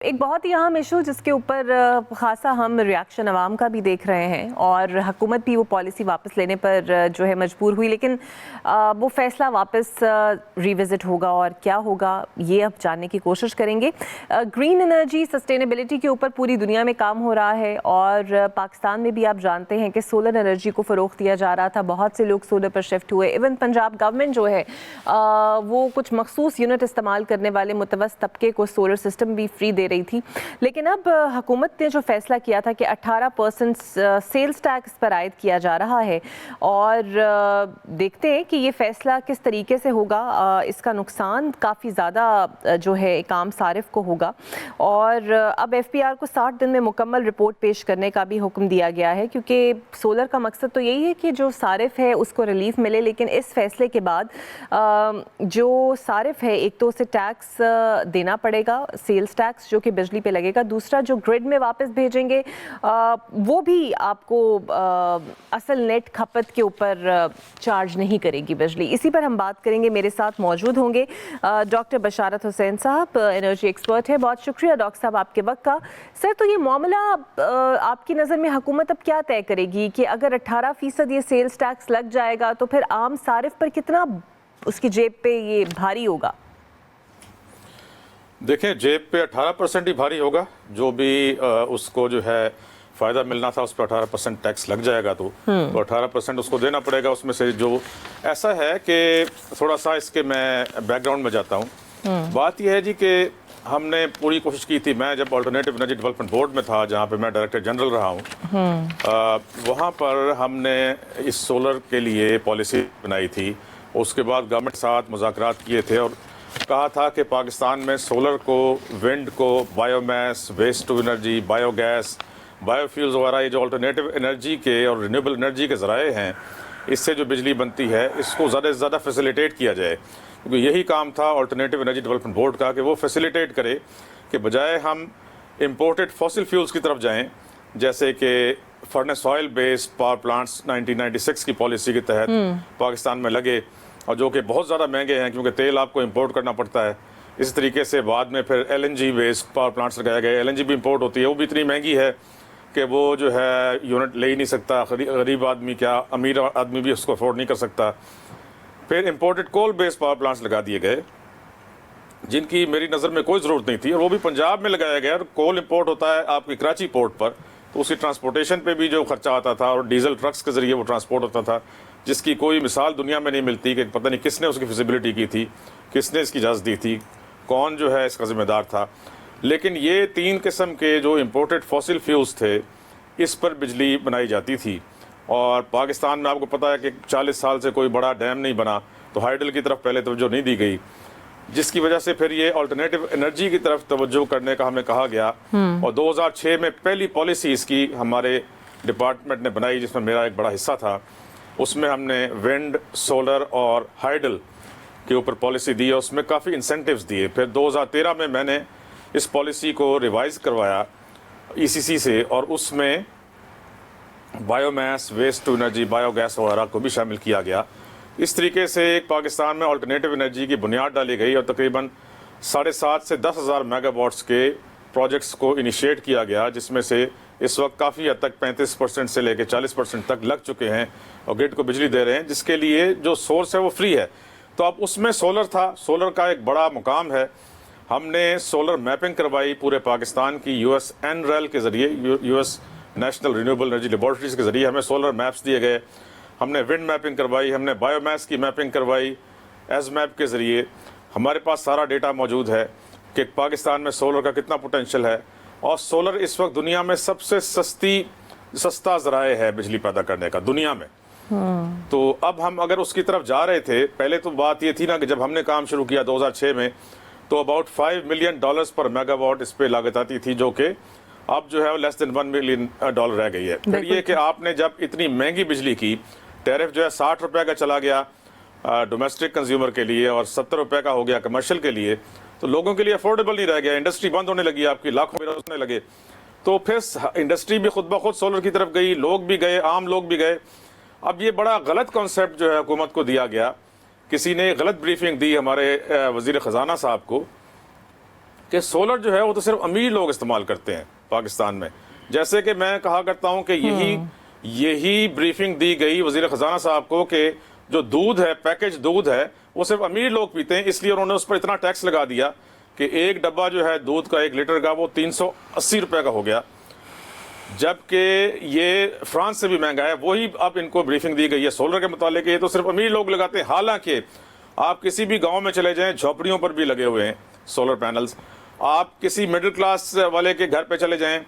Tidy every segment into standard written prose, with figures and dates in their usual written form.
ایک بہت ہی اہم ایشو جس کے اوپر خاصا ہم ریاکشن عوام کا بھی دیکھ رہے ہیں اور حکومت بھی وہ پالیسی واپس لینے پر جو ہے مجبور ہوئی، لیکن وہ فیصلہ واپس ریوزٹ ہوگا اور کیا ہوگا یہ اب جاننے کی کوشش کریں گے۔ گرین انرجی سسٹینیبلٹی کے اوپر پوری دنیا میں کام ہو رہا ہے اور پاکستان میں بھی آپ جانتے ہیں کہ سولر انرجی کو فروغ دیا جا رہا تھا، بہت سے لوگ سولر پر شفٹ ہوئے، ایون پنجاب گورنمنٹ جو ہے وہ کچھ مخصوص یونٹ استعمال کرنے والے متوسط طبقے کو سولر سسٹم بھی فری دے رہی تھی، لیکن اب حکومت نے جو فیصلہ کیا تھا کہ 18% سیلز ٹیکس پر عائد کیا جا رہا ہے، اور دیکھتے ہیں کہ یہ فیصلہ کس طریقے سے ہوگا۔ اس کا نقصان کافی زیادہ جو ہے ایک عام صارف کو ہوگا، اور اب ایف پی آر کو 60 دن میں مکمل رپورٹ پیش کرنے کا بھی حکم دیا گیا ہے، کیونکہ سولر کا مقصد تو یہی ہے کہ جو صارف ہے اس کو ریلیف ملے، لیکن اس فیصلے کے بعد جو صارف ہے ایک تو اسے ٹیکس دینا پڑے گا، سیلز ٹیکس جو کہ بجلی پہ لگے گا، دوسرا جو گرڈ میں واپس بھیجیں گے وہ بھی آپ کو اصل نیٹ کھپت کے اوپر چارج نہیں کرے گی بجلی۔ اسی پر ہم بات کریں گے، میرے ساتھ موجود ہوں گے ڈاکٹر بشارت حسین صاحب، انرجی ایکسپرٹ ہے۔ بہت شکریہ ڈاکٹر صاحب آپ کے وقت کا۔ سر، تو یہ معاملہ آپ کی نظر میں حکومت اب کیا طے کرے گی کہ اگر 18% یہ سیلز ٹیکس لگ جائے گا تو پھر عام صارف پر کتنا اس کی جیب پہ یہ بھاری ہوگا؟ دیکھیں، جیب پہ 18% ہی بھاری ہوگا، جو بھی اس کو جو ہے فائدہ ملنا تھا اس پہ 18% ٹیکس لگ جائے گا، تو 18% اس کو دینا پڑے گا۔ اس میں سے جو ایسا ہے کہ تھوڑا سا اس کے میں بیک گراؤنڈ میں جاتا ہوں۔ بات یہ ہے جی کہ ہم نے پوری کوشش کی تھی، میں جب آلٹرنیٹیو انرجی ڈیولپمنٹ بورڈ میں تھا جہاں پہ میں ڈائریکٹر جنرل رہا ہوں، وہاں پر ہم نے اس سولر کے لیے پالیسی بنائی تھی۔ اس کے بعد گورنمنٹ کے ساتھ مذاکرات کیے تھے اور کہا تھا کہ پاکستان میں سولر کو، ونڈ کو، biomass, waste to energy, biogas, biofuels وغیرہ، یہ جو آلٹرنیٹیو انرجی کے اور رینیوبل انرجی کے ذرائع ہیں، اس سے جو بجلی بنتی ہے اس کو زیادہ سے زیادہ فیسیلیٹیٹ کیا جائے، کیونکہ یہی کام تھا آلٹرنیٹیو انرجی ڈیولپمنٹ بورڈ کا کہ وہ فیسیلیٹیٹ کرے کہ بجائے ہم امپورٹڈ فاسل فیولز کی طرف جائیں، جیسے کہ furnace oil based power plants 1996 کی پالیسی کے تحت پاکستان میں لگے، اور جو کہ بہت زیادہ مہنگے ہیں کیونکہ تیل آپ کو امپورٹ کرنا پڑتا ہے۔ اسی طریقے سے بعد میں پھر L N G based power plants لگائے گئے، ایل این جی بھی امپورٹ ہوتی ہے، وہ بھی اتنی مہنگی ہے کہ وہ جو ہے یونٹ لے ہی نہیں سکتا، غریب آدمی کیا امیر آدمی بھی اس کو افورڈ نہیں کر سکتا۔ پھر امپورٹڈ کول بیسڈ پاور پلانٹس لگا دیے گئے جن کی میری نظر میں کوئی ضرورت نہیں تھی، اور وہ بھی پنجاب میں لگایا گیا۔ اور کول امپورٹ ہوتا ہے آپ کی کراچی پورٹ پر، تو اسی ٹرانسپورٹیشن پہ بھی جو خرچہ آتا تھا، اور ڈیزل ٹرکس کے ذریعے وہ ٹرانسپورٹ ہوتا تھا، جس کی کوئی مثال دنیا میں نہیں ملتی کہ پتہ نہیں کس نے اس کی فیزیبلٹی کی تھی، کس نے اس کی اجازت دی تھی، کون جو ہے اس کا ذمہ دار تھا۔ لیکن یہ 3 قسم کے جو امپورٹڈ فاسل فیولز تھے اس پر بجلی بنائی جاتی تھی، اور پاکستان میں آپ کو پتہ ہے کہ 40 سال سے کوئی بڑا ڈیم نہیں بنا، تو ہائیڈل کی طرف پہلے توجہ نہیں دی گئی، جس کی وجہ سے پھر یہ آلٹرنیٹیو انرجی کی طرف توجہ کرنے کا ہمیں کہا گیا، اور 2006 میں پہلی پالیسی اس کی ہمارے ڈپارٹمنٹ نے بنائی، جس میں میرا ایک بڑا حصہ تھا۔ اس میں ہم نے ونڈ، سولر اور ہائیڈل کے اوپر پالیسی دی، اور اس میں کافی انسینٹیوز دیے۔ پھر 2013 میں نے اس پالیسی کو ریوائز کروایا ای سی سی سے، اور اس میں biomass, waste to energy, biogas وغیرہ کو بھی شامل کیا گیا۔ اس طریقے سے ایک پاکستان میں آلٹرنیٹیو انرجی کی بنیاد ڈالی گئی، اور تقریباً 7.5 سے 10,000 میگا واٹس کے پروجیکٹس کو انیشیٹ کیا گیا، جس میں سے اس وقت کافی حد تک 35% سے لے کے 40% تک لگ چکے ہیں اور گرڈ کو بجلی دے رہے ہیں، جس کے لیے جو سورس ہے وہ فری ہے۔ تو اب اس میں سولر تھا، سولر کا ایک بڑا مقام ہے۔ ہم نے سولر میپنگ کروائی پورے پاکستان کی، یو ایس این ریل کے ذریعے، U S national renewable energy laboratories کے ذریعے ہمیں سولر میپس دیے گئے۔ ہم نے ونڈ میپنگ کروائی، ہم نے بایو میس کی میپنگ کروائی ایز میپ کے ذریعے۔ ہمارے پاس سارا ڈیٹا موجود ہے کہ پاکستان میں سولر کا کتنا پوٹینشیل ہے، اور سولر اس وقت دنیا میں سب سے سستا ذرائع ہے بجلی پیدا کرنے کا دنیا میں۔ تو اب ہم اگر اس کی طرف جا رہے تھے، پہلے تو بات یہ تھی نا کہ جب ہم نے کام شروع کیا 2006 میں، تو اباؤٹ $5 ملین پر میگا واٹ اس پہ لاگت آتی تھی، جو کہ اب جو ہے لیس دین $1 ملین رہ گئی ہے۔ پھر یہ کہ آپ نے جب اتنی مہنگی بجلی کی، ٹیرف جو ہے $60 کا چلا گیا ڈومیسٹک کنزیومر کے لیے، اور $70 کا ہو گیا کمرشل کے لیے، تو لوگوں کے لیے افورڈیبل نہیں رہ گیا، انڈسٹری بند ہونے لگی، آپ کی لاکھوں ہونے لگے۔ تو پھر انڈسٹری بھی خود بخود سولر کی طرف گئی، لوگ بھی گئے، عام لوگ بھی گئے۔ اب یہ بڑا غلط کانسیپٹ جو ہے حکومت کو دیا گیا، کسی نے غلط بریفنگ دی ہمارے وزیر خزانہ صاحب کو کہ سولر جو ہے وہ تو صرف امیر لوگ استعمال کرتے ہیں پاکستان میں. جیسے کہ میں کہا کرتا ہوں کہ یہی بریفنگ دی گئی وزیر خزانہ صاحب کو کہ جو دودھ ہے، پیکج دودھ ہے، وہ صرف امیر لوگ پیتے ہیں، اس لیے انہوں نے اس پر اتنا ٹیکس لگا دیا کہ ایک ڈبہ جو ہے دودھ کا 1 لیٹر کا وہ 380 روپے کا ہو گیا، جبکہ یہ فرانس سے بھی مہنگا ہے. وہی اب ان کو بریفنگ دی گئی ہے سولر کے متعلق، یہ تو صرف امیر لوگ لگاتے ہیں. حالانکہ آپ کسی بھی گاؤں میں چلے جائیں، جھوپڑیوں پر بھی لگے ہوئے ہیں سولر پینلز. آپ کسی مڈل کلاس والے کے گھر پہ چلے جائیں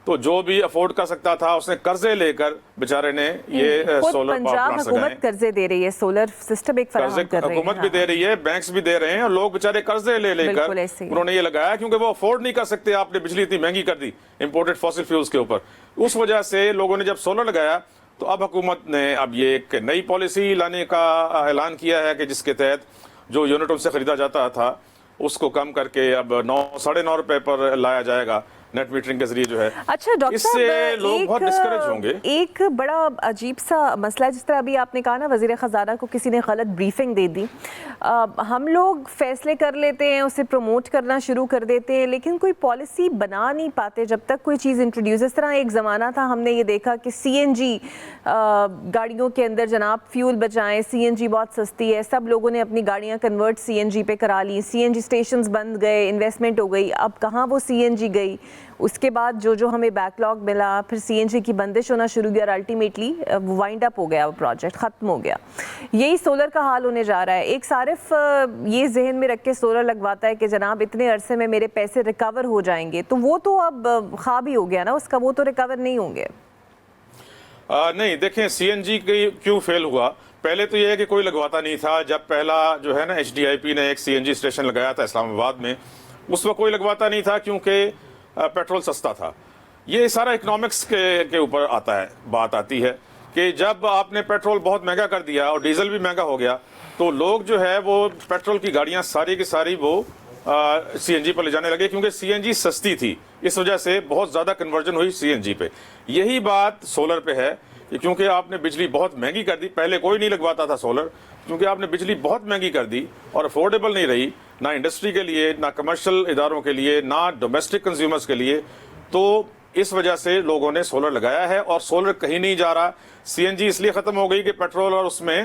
تو جو بھی افورڈ کر سکتا تھا اس نے قرضے لے کر بیچارے نے یہ سولر پاور پلانٹس لگائے. حکومت قرضے دے رہی ہے، سولر سسٹم ایک فراہم کر رہی ہے، حکومت بھی دے رہی ہے، بینکس بھی دے رہے ہیں، اور لوگ بیچارے قرضے لے کر انہوں نے یہ لگایا کیونکہ وہ افورڈ نہیں کر سکتے. آپ نے بجلی اتنی مہنگی کر دی امپورٹڈ فاسل فیولز کے اوپر. اس وجہ سے لوگوں نے جب سولر لگایا تو اب حکومت نے اب یہ ایک نئی پالیسی لانے کا اعلان کیا ہے کہ جس کے تحت جو یونٹ ان سے خریدا جاتا تھا اس کو کم کر کے اب 9.5 روپے پر لایا جائے گا نیٹ میٹرنگ کے ذریعے جو ہے. اچھا ڈاکٹر اس سے لوگ بہت ڈسکریج ہوں گے. ایک بڑا عجیب سا مسئلہ ہے، جس طرح ابھی آپ نے کہا نا وزیر خزانہ کو کسی نے غلط بریفنگ دے دی. ہم لوگ فیصلے کر لیتے ہیں، اسے پروموٹ کرنا شروع کر دیتے ہیں، لیکن کوئی پالیسی بنا نہیں پاتے جب تک کوئی چیز انٹروڈیوس. اس طرح ایک زمانہ تھا، ہم نے یہ دیکھا کہ سی این جی گاڑیوں کے اندر جناب فیول بچائیں، سی این جی بہت سستی ہے، سب لوگوں نے اپنی گاڑیاں کنورٹ سی این جی پہ کرا لی، سی این جی اسٹیشنز بند گئے، انویسٹمنٹ ہو گئی. اب کہاں وہ سی این جی گئی؟ اس کے بعد جو ہمیں بیک لاگ ملا، پھر سی این جی کی بندش ہونا شروع ہوئی اور الٹیمیٹلی وائنڈ اپ ہو گیا، وہ پروجیکٹ ختم ہو گیا. یہی سولر کا حال ہونے جا رہا ہے. ایک صارف یہ ذہن میں رکھ کے سولر لگواتا ہے کہ جناب اتنے عرصے میں میرے پیسے ریکور ہو جائیں گے، تو وہ تو اب خواب ہی ہو گیا نا اس کا، وہ تو ریکور نہیں ہوں گے. نہیں دیکھیں سی این جی کیوں فیل ہوا. پہلے تو یہ ہے کہ کوئی لگواتا نہیں تھا. جب پہلا جو ہے نا ایچ ڈی آئی پی نے ایک سی این جی اسٹیشن لگایا تھا اسلام آباد میں، اس وقت کوئی لگواتا نہیں تھا کیونکہ پیٹرول سستا تھا. یہ سارا اکنامکس کے اوپر آتا ہے، بات آتی ہے کہ جب آپ نے پیٹرول بہت مہنگا کر دیا اور ڈیزل بھی مہنگا ہو گیا تو لوگ جو ہے وہ پیٹرول کی گاڑیاں ساری کی ساری وہ سی این جی پر لے جانے لگے کیونکہ سی این جی سستی تھی. اس وجہ سے بہت زیادہ کنورژن ہوئی سی این جی پہ. یہی بات سولر پہ ہے کہ کیونکہ آپ نے بجلی بہت مہنگی کر دی. پہلے کوئی نہیں لگواتا تھا سولر، کیونکہ آپ نے بجلی بہت مہنگی کر دی اور افورڈیبل نہیں رہی، نہ انڈسٹری کے لیے، نہ کمرشل اداروں کے لیے، نہ ڈومیسٹک کنزیومرز کے لیے. تو اس وجہ سے لوگوں نے سولر لگایا ہے اور سولر کہیں نہیں جا رہا. سی این جی اس لیے ختم ہو گئی کہ پیٹرول اور اس میں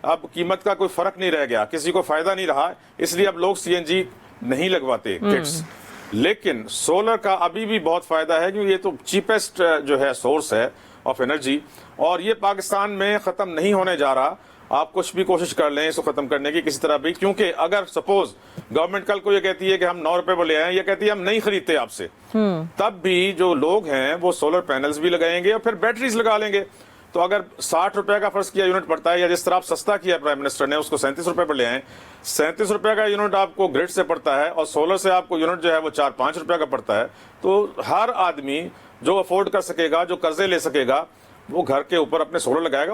اب قیمت کا کوئی فرق نہیں رہ گیا، کسی کو فائدہ نہیں رہا، اس لیے اب لوگ سی این جی نہیں لگواتے کٹس. لیکن سولر کا ابھی بھی بہت فائدہ ہے کیونکہ یہ تو چیپسٹ جو ہے سورس ہے آف انرجی، اور یہ پاکستان میں ختم نہیں ہونے جا رہا. آپ کچھ بھی کوشش کر لیں اس کو ختم کرنے کی کسی طرح بھی، کیونکہ اگر سپوز گورنمنٹ کل کو یہ کہتی ہے کہ ہم 9 روپے پر لے آئیں، یہ کہتی ہے ہم نہیں خریدتے آپ سے، تب بھی جو لوگ ہیں وہ سولر پینلز بھی لگائیں گے اور پھر بیٹریز لگا لیں گے. تو اگر 60 روپے کا فرض کیا یونٹ پڑتا ہے، یا جس طرح آپ سستا کیا پرائم منسٹر نے اس کو 37 روپے پر لے آئیں، 37 روپے کا یونٹ آپ کو گریڈ سے پڑتا ہے اور سولر سے آپ کو یونٹ جو ہے وہ 4-5 روپے کا پڑتا ہے. تو ہر آدمی جو افورڈ کر سکے گا، جو قرضے لے سکے گا، وہ گھر کے اوپر اپنے سولر لگائے گا.